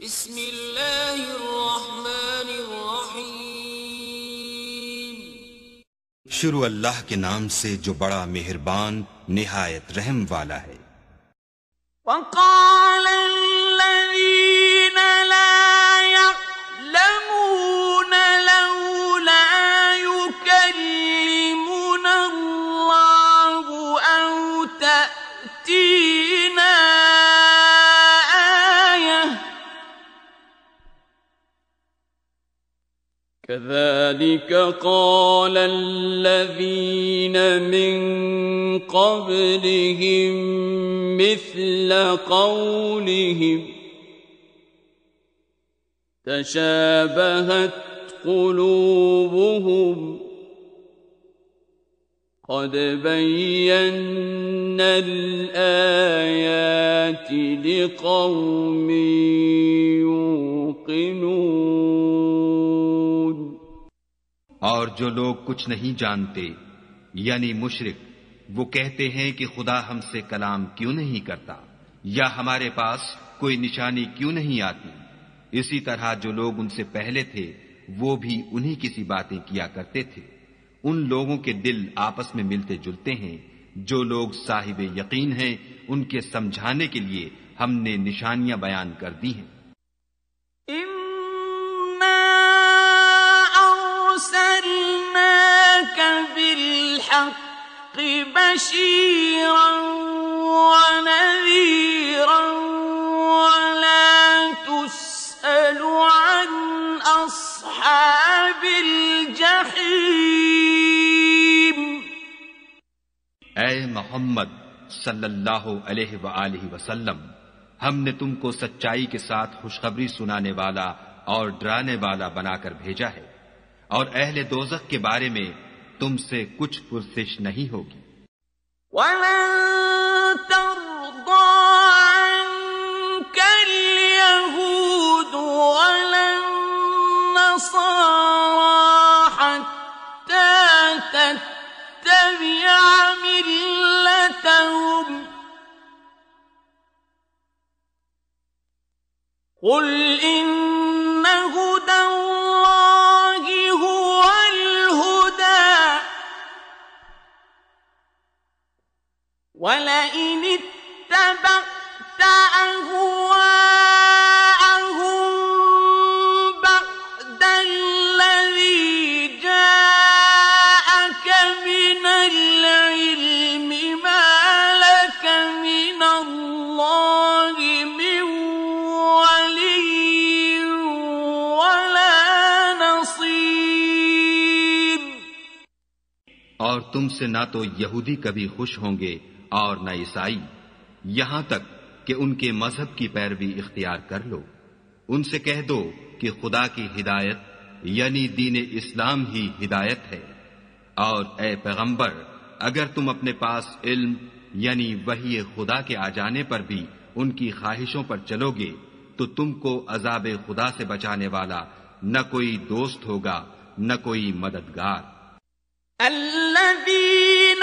बिस्मिल्लाहिर्रहमानिर्रहीम। शुरू अल्लाह के नाम से जो बड़ा मेहरबान निहायत रहम वाला है। वक़ाल अल्लज़ीना ला यअलमून लौला युकल्लिमुना अल्लाहु औ तअतीना आयह कज़ालिक क़ाल अल्लज़ीन मिन क़ब्लिहिम मिस्ल क़ौलिहिम तशाबहत क़ुलूबुहुम क़द बय्यन्ना अल-आयाति लिक़ौमिन युक़िनून। और जो लोग कुछ नहीं जानते यानी मुशरिक, वो कहते हैं कि खुदा हमसे कलाम क्यों नहीं करता या हमारे पास कोई निशानी क्यों नहीं आती। इसी तरह जो लोग उनसे पहले थे वो भी उन्हीं की सी बातें किया करते थे। उन लोगों के दिल आपस में मिलते जुलते हैं। जो लोग साहिब यकीन हैं उनके समझाने के लिए हमने निशानियां बयान कर दी हैं। इन्ना अर्सलनाका बिल-हक़्क़ि बशीरन व नज़ीरन वला तुस्अलु अन अस्हाबिल जहीम। ऐ मोहम्मद सल्लल्लाहु अलैहि व आलिहि वसल्लम, हमने तुमको सच्चाई के साथ खुशखबरी सुनाने वाला और डराने वाला बनाकर भेजा है, और अहले दोज़ख के बारे में तुमसे कुछ पुरसिश नहीं होगी। वलन तर्दा अन्कल यहूद वलन नसारा हत्ता तत्तबिअ मिल्लतहुम कुल इन्न हुदल्लाहि हुवल हुदा वलइन इत्तबअत अहवाअहुम बअदल्लज़ी जाअक मिनल इल्मि मा लक मिनल्लाहि मिन वलिय्यिन वला नसीर। और तुमसे ना तो यहूदी कभी खुश होंगे और न ईसाई, यहां तक कि उनके मजहब की पैरवी इख्तियार कर लो। उनसे कह दो कि खुदा की हिदायत यानी दीन इस्लाम ही हिदायत है। और ए पैगंबर, अगर तुम अपने पास इल्म यानी वही खुदा के आ जाने पर भी उनकी ख्वाहिशों पर चलोगे तो तुमको अजाब खुदा से बचाने वाला न कोई दोस्त होगा न कोई मददगार। الذين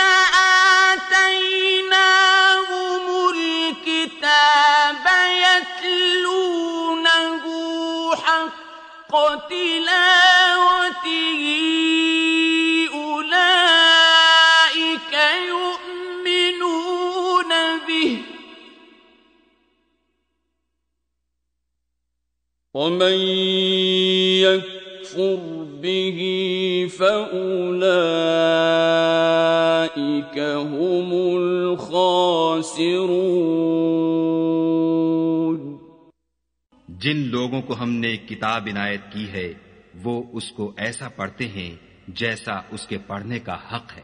آتيناهم الكتاب يتلونه حق تلاوته أولئك يؤمنون به ومن يكفر به فأولئك هم الخاسرون। जिन लोगों को हमने किताब इनायत की है वो उसको ऐसा पढ़ते हैं जैसा उसके पढ़ने का हक है।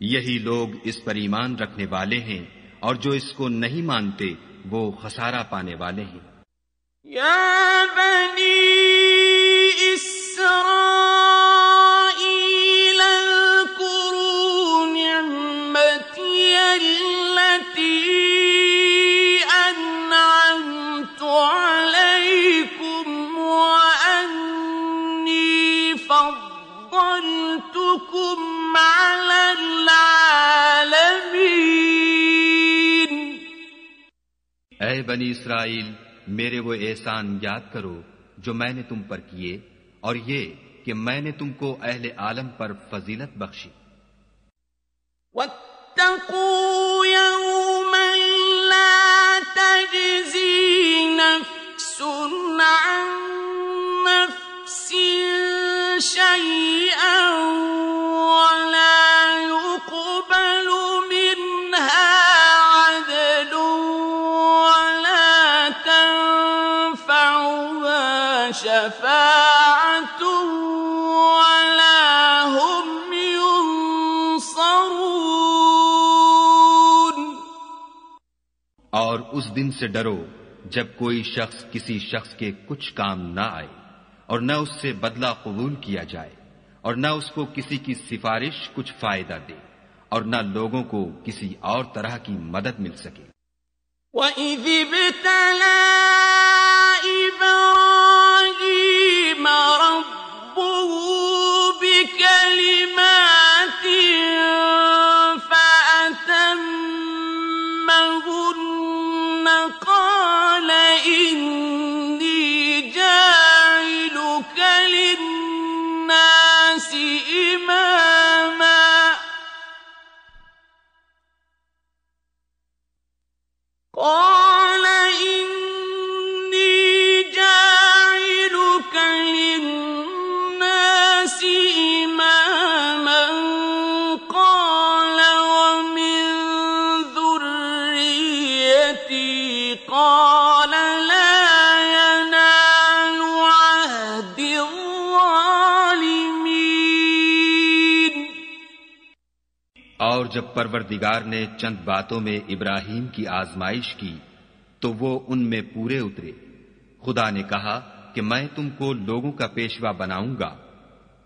यही लोग इस पर ईमान रखने वाले हैं, और जो इसको नहीं मानते वो खसारा पाने वाले हैं। या बनी इस्राईल अज़्कुरू निअमती अल्लती अनअमतु अलैकुम व अन्नी फद्दलतुकुम अलल आलमीन। ऐ बनी इसराइल, मेरे वो एहसान याद करो जो मैंने तुम पर किए, और ये कि मैंने तुमको अहले आलम पर फजीलत बख्शी। वत्तकू यौमन ला तजज़ी नफ्सुन अन नफ्सिन शैअन वला युक़बलु मिनहा अदलुन वला तंफ़उहा शफ़ाअतुन वला हुम युंसरून। और उस दिन से डरो जब कोई शख्स किसी शख्स के कुछ काम न आए और न उससे बदला कबूल किया जाए और न उसको किसी की सिफारिश कुछ फायदा दे और न लोगों को किसी और तरह की मदद मिल सके। वइज़ इब्तला इब्राहीम रब्बुहु बिकलिमातिन फअतम्महुन्न क़ाल इन्नी जाइलुक लिन्नासि इमामा قال إني جاعلك للناس إماما قال ومن ذريتي قال لا ينال عهد الظالمين। और जब परवरदिगार ने चंद बातों में इब्राहीम की आजमाइश की तो वो उनमें पूरे उतरे। खुदा ने कहा कि मैं तुमको लोगों का पेशवा बनाऊंगा।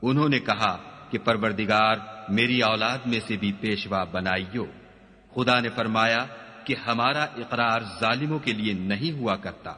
उन्होंने कहा कि परवरदिगार मेरी औलाद में से भी पेशवा बनाइयो। खुदा ने फरमाया कि हमारा इकरार जालिमों के लिए नहीं हुआ करता।